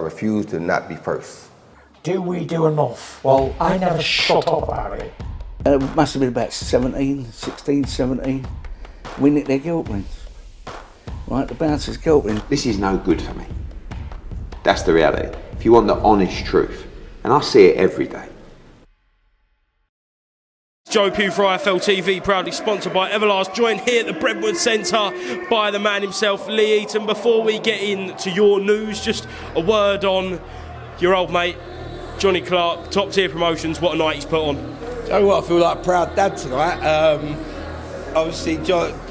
refuse to not be first. Do we do enough? Well, I never shut up about it. It must have been about 16, 17. We nicked their guilt rings. Right, the bouncers guilt ring. This is no good for me. That's the reality. If you want the honest truth, and I see it every day. Joe Pugh for IFL TV, proudly sponsored by Everlast, joined here at the Brentwood Centre by the man himself, Lee Eaton. Before we get into your news, just a word on your old mate, Johnny Clark, Top Tier Promotions. What a night he's put on. You know what, I feel like a proud dad tonight. Obviously,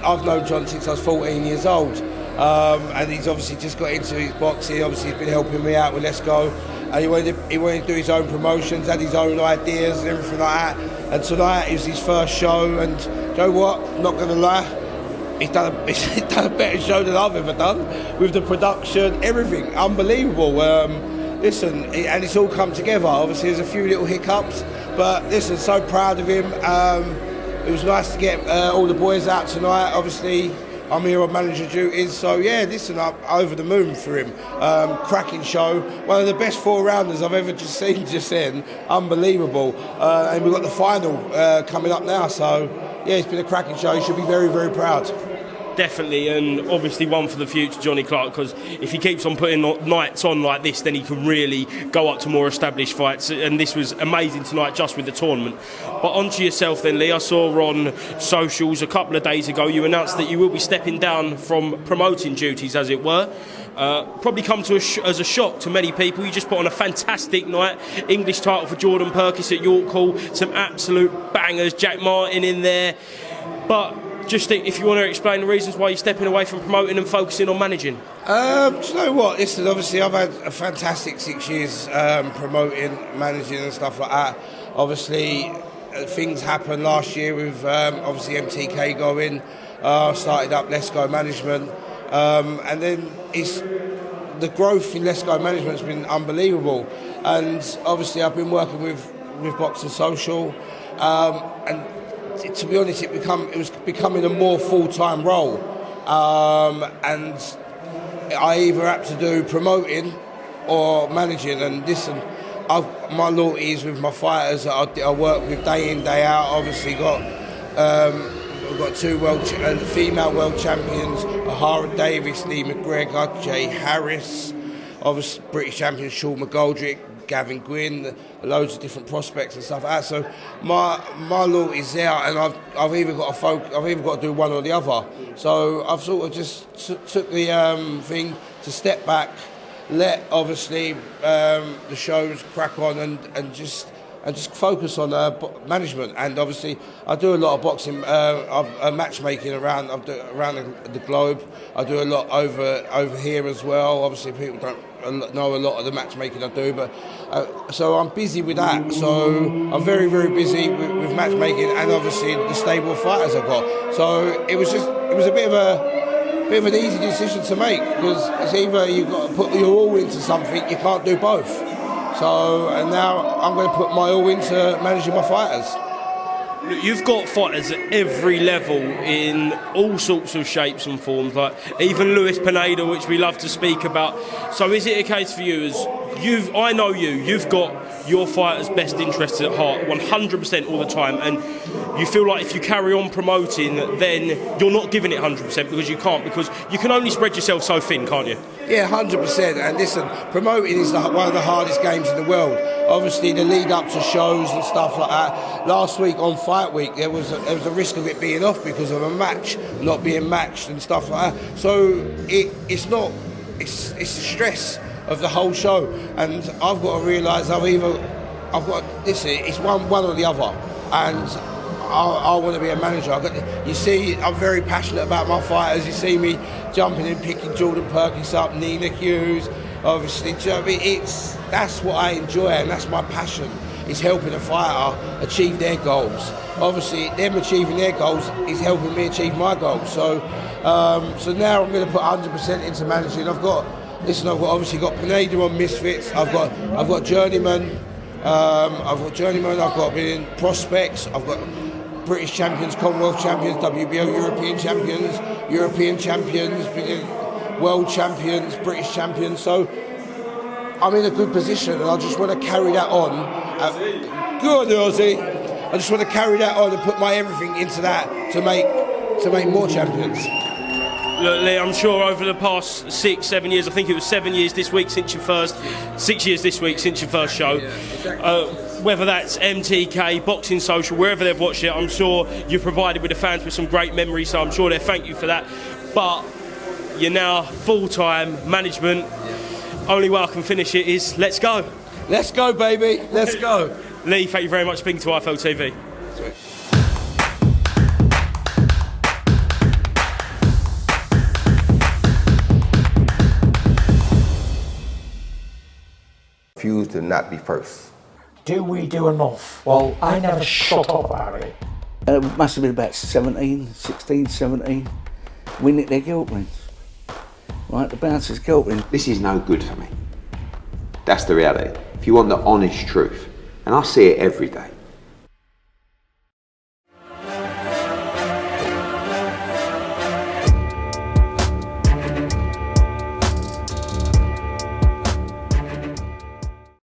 I've known John since I was 14 years old, and he's obviously just got into his boxing. Obviously, he's been helping me out with Let's Go, and he wanted to do his own promotions, had his own ideas and everything like that. And tonight it was his first show, and you know what? I'm not going to lie, he's done a better show than I've ever done, with the production, everything, unbelievable. Listen, and it's all come together. Obviously, there's a few little hiccups, but listen, so proud of him. It was nice to get all the boys out tonight. Obviously, I'm here on manager duties, so yeah, listen, I'm over the moon for him. Cracking show, one of the best 4-rounders I've ever just seen just then. Unbelievable. And we've got the final coming up now, so yeah, it's been a cracking show. You should be very, very proud. Definitely, and obviously one for the future, Johnny Clark, because if he keeps on putting nights on like this, then he can really go up to more established fights, and this was amazing tonight just with the tournament. But onto yourself then, Lee. I saw on socials a couple of days ago you announced that you will be stepping down from promoting duties, as it were. Probably come to as a shock to many people. You just put on a fantastic night. English title for Jordan Perkis at York Hall, some absolute bangers, Jack Martin in there. But just if you want to explain the reasons why you're stepping away from promoting and focusing on managing. Do you know what? Listen, obviously I've had a fantastic 6 years promoting, managing and stuff like that. Obviously things happened last year with obviously MTK going. Started up Let's Go Management, and then the growth in Let's Go Management has been unbelievable. And obviously I've been working with Boxing Social, and to be honest, it was becoming a more full-time role, and I either had to do promoting or managing. And listen, my loyalty is with my fighters that I work with day in, day out. Obviously we've got 2 female world champions, Ahara Davis, Lee McGregor, Jay Harris, obviously British champion Sean McGoldrick, Gavin Gwynn, loads of different prospects and stuff like that. So my loyalty's there, and I've either got to do one or the other. So I've sort of just took the thing to step back, let obviously the shows crack on, and just focus on management. And obviously I do a lot of boxing, matchmaking around the globe. I do a lot over here as well. Obviously people don't know a lot of the matchmaking I do, but so I'm busy with that. So I'm very, very busy with matchmaking, and obviously the stable of fighters I've got. So it was a bit of an easy decision to make, because it's either you've got to put your all into something, you can't do both. So, and now I'm going to put my all into managing my fighters. You've got fighters at every level in all sorts of shapes and forms, like even Luis Pineda, which we love to speak about. So is it a case for you, I know you've got your fighters' best interests at heart 100% all the time, and you feel like if you carry on promoting, then you're not giving it 100% because you can't, because you can only spread yourself so thin, can't you? Yeah, 100%. And listen, promoting is one of the hardest games in the world. Obviously, the lead up to shows and stuff like that. Last week on Fight Week, there was a risk of it being off because of a match not being matched and stuff like that. So it's the stress of the whole show, and I've got to realise it's one or the other, and I want to be a manager. You see, I'm very passionate about my fighters. You see me jumping in, picking Jordan Perkins up, Nina Hughes, obviously. Do you know what I mean? That's what I enjoy, and that's my passion, is helping a fighter achieve their goals. Obviously, them achieving their goals is helping me achieve my goals. So now I'm going to put 100% into managing. I've obviously got Pineda on Misfits. I've got Journeyman. I've got been in prospects. I've got British champions, Commonwealth champions, WBO European champions, world champions, British champions. So I'm in a good position, and I just want to carry that on. Good, Ozzy. I just want to carry that on and put my everything into that to make more champions. Look, Lee, I'm sure over the past 6, 7 years, I think it was 7 years this week since your first, 6 years this week since your first show. Whether that's MTK, Boxing Social, wherever they've watched it, I'm sure you've provided with the fans with some great memories, so I'm sure they thank you for that. But you're now full-time management. Only way I can finish it is let's go. Let's go, baby. Let's go. Lee, thank you very much for speaking to IFL TV. Refuse to not be first. Do we do enough? Well, I never shut up about it. It must have been about 16, 17. We nicked their guilt rings. Right, the bouncer's guilt ring. This is no good for me. That's the reality. If you want the honest truth, and I see it every day,